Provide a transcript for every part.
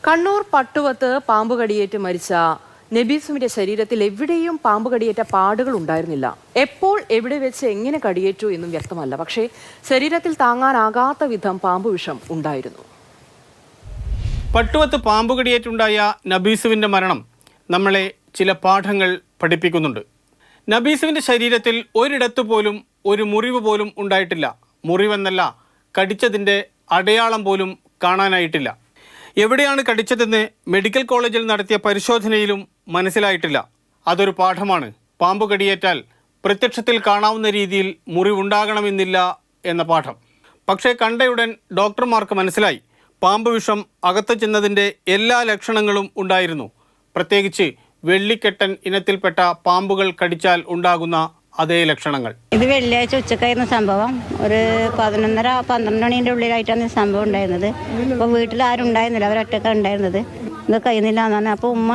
കണ്ണൂർ പട്ടുവത്ത് പാമ്പ് കടിയേറ്റ് മരിച്ച നബീസുവിന്റെ ശരീരത്തിൽ എവിടെയും പാമ്പ് കടിയേറ്റ പാടുകൾ ഉണ്ടായിരുന്നില്ല. എപ്പോൾ എവിടെ വെച്ച് എങ്ങനെ കടിയേറ്റു എന്നും വ്യക്തമല്ല. പക്ഷേ ശരീരത്തിൽ താങ്ങാനാകാത്ത വിധം പാമ്പ് വിഷം ഉണ്ടായിരുന്നു. പട്ടുവത്ത് പാമ്പ് കടിയേറ്റുണ്ടായ നബീസുവിന്റെ മരണം നമ്മളെ ചില പാഠങ്ങൾ പഠിപ്പിക്കുന്നുണ്ട്. നബീസുവിന്റെ ശരീരത്തിൽ ഒരിടത്തു പോലും ഒരു മുറിവ് പോലും ഉണ്ടായിട്ടില്ല. മുറിവെന്നല്ല, കടിച്ചതിൻ്റെ അടയാളം പോലും കാണാനായിട്ടില്ല. എവിടെയാണ് കടിച്ചതെന്ന് മെഡിക്കൽ കോളേജിൽ നടത്തിയ പരിശോധനയിലും മനസ്സിലായിട്ടില്ല. അതൊരു പാഠമാണ്. പാമ്പ് കടിയേറ്റാൽ പ്രത്യക്ഷത്തിൽ കാണാവുന്ന രീതിയിൽ മുറിവുണ്ടാകണമെന്നില്ല എന്ന പാഠം. പക്ഷേ കണ്ടയുടൻ ഡോക്ടർമാർക്ക് മനസ്സിലായി, പാമ്പ് വിഷം അകത്ത് ചെന്നതിൻ്റെ എല്ലാ ലക്ഷണങ്ങളും ഉണ്ടായിരുന്നു. പ്രത്യേകിച്ച് വെള്ളിക്കെട്ടൻ ഇനത്തിൽപ്പെട്ട പാമ്പുകൾ കടിച്ചാൽ ഉണ്ടാകുന്ന അതേ ലക്ഷണങ്ങൾ. ഇത് വെള്ളിയാഴ്ച ഉച്ചക്കായിരുന്ന സംഭവം. ഒരു 11:30-12 മണീൻ്റെ ഉള്ളിലായിട്ടാണ് സംഭവം ഉണ്ടായിരുന്നത്. അപ്പോൾ വീട്ടിൽ ആരും ഉണ്ടായിരുന്നില്ല, അവരൊറ്റക്കാണ് ഉണ്ടായിരുന്നത്. ഇത് കഴിയുന്നില്ല എന്നാണ്. അപ്പോൾ ഉമ്മ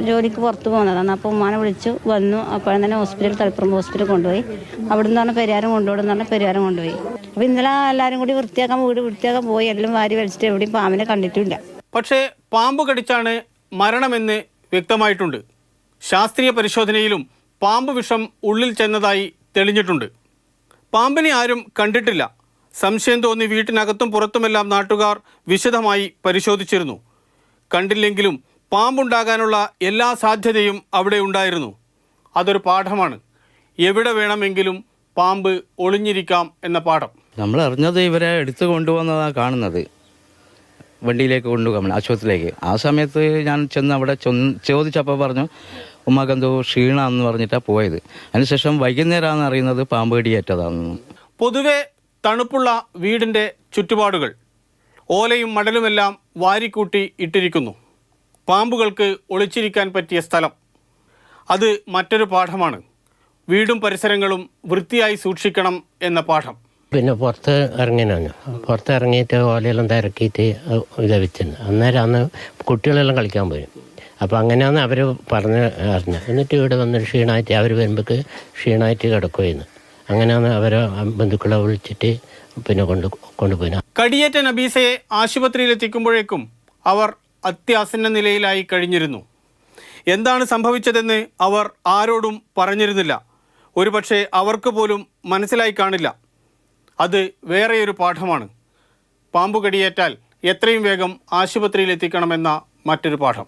ജോലിക്ക് പുറത്ത് പോകുന്നതാണ്. അപ്പോൾ ഉമ്മാനെ വിളിച്ചു വന്നു. അപ്പോഴും തന്നെ ഹോസ്പിറ്റൽ, തളിപ്പറമ്പ് ഹോസ്പിറ്റൽ കൊണ്ടുപോയി. അവിടെ നിന്നാണ് പെരിയാരം കൊണ്ടുപോകുന്ന പെരിയാരം കൊണ്ടുപോയി. അപ്പോൾ ഇന്നലെ എല്ലാവരും കൂടി വീട് വൃത്തിയാക്കാൻ പോയി. എല്ലാം വാരി വലിച്ചിട്ട് എവിടെയും പാമ്പിനെ കണ്ടിട്ടില്ല. പക്ഷേ പാമ്പ് കടിച്ചാണ് മരണമെന്ന് വ്യക്തമായിട്ടുണ്ട്. ശാസ്ത്രീയ പരിശോധനയിലും പാമ്പ് വിഷം ഉള്ളിൽ ചെന്നതായി തെളിഞ്ഞിട്ടുണ്ട്. പാമ്പിനെ ആരും കണ്ടിട്ടില്ല. സംശയം തോന്നി വീട്ടിനകത്തും പുറത്തുമെല്ലാം നാട്ടുകാർ വിശദമായി പരിശോധിച്ചിരുന്നു. കണ്ടില്ലെങ്കിലും പാമ്പുണ്ടാകാനുള്ള എല്ലാ സാധ്യതയും അവിടെ ഉണ്ടായിരുന്നു. അതൊരു പാഠമാണ്. എവിടെ വേണമെങ്കിലും പാമ്പ് ഒളിഞ്ഞിരിക്കാം എന്ന പാഠം. നമ്മൾ അറിഞ്ഞത് ഇവരെ എടുത്തു കൊണ്ടുപോകുന്നതാണ് കാണുന്നത്, വണ്ടിയിലേക്ക് കൊണ്ടുപോകാൻ ആശുപത്രിയിലേക്ക്. ആ സമയത്ത് ഞാൻ ചെന്ന് അവിടെ ചോദിച്ചപ്പോൾ പറഞ്ഞു ഉമ്മാക്കെന്തോ ക്ഷീണമെന്ന് പറഞ്ഞിട്ടാണ് പോയത്. അതിനുശേഷം വൈകുന്നേരമാണ് അറിയുന്നത് പാമ്പ് കടിയേറ്റതാണെന്ന്. പൊതുവെ തണുപ്പുള്ള വീടിൻ്റെ ചുറ്റുപാടുകൾ ഓലയും മടലുമെല്ലാം വാരിക്കൂട്ടി ഇട്ടിരിക്കുന്നു. പാമ്പുകൾക്ക് ഒളിച്ചിരിക്കാൻ പറ്റിയ സ്ഥലം, അത് മറ്റൊരു പാഠമാണ്. വീടും പരിസരങ്ങളും വൃത്തിയായി സൂക്ഷിക്കണം എന്ന പാഠം. പിന്നെ പുറത്ത് ഇറങ്ങിനാണ്. പുറത്ത് ഇറങ്ങിയിട്ട് ഓലയെല്ലാം തിരക്കിയിട്ട് ഇതാ വെച്ചിരുന്നു. അന്നേരം അന്ന് കുട്ടികളെല്ലാം കളിക്കാൻ പോയി. അപ്പോൾ അങ്ങനെയാണ് അവർ പറഞ്ഞ് അറിഞ്ഞത്. എന്നിട്ട് ഇവിടെ വന്ന് ക്ഷീണമായിട്ട് അവർ വരുമ്പോഴേക്ക് ക്ഷീണമായിട്ട് കിടക്കുകയെന്ന്. അങ്ങനെയാണ് അവരെ ബന്ധുക്കളെ വിളിച്ചിട്ട് പിന്നെ കൊണ്ടുപോയി. കടിയേറ്റ നബീസയെ ആശുപത്രിയിലെത്തിക്കുമ്പോഴേക്കും അവർ അത്യാസന്ന നിലയിലായി കഴിഞ്ഞിരുന്നു. എന്താണ് സംഭവിച്ചതെന്ന് അവർ ആരോടും പറഞ്ഞിരുന്നില്ല. ഒരുപക്ഷെ അവർക്ക് പോലും മനസ്സിലായി കാണില്ല. അത് വേറെയൊരു പാഠമാണ്. പാമ്പ് കടിയേറ്റാൽ എത്രയും വേഗം ആശുപത്രിയിലെത്തിക്കണമെന്ന മറ്റൊരു പാഠം.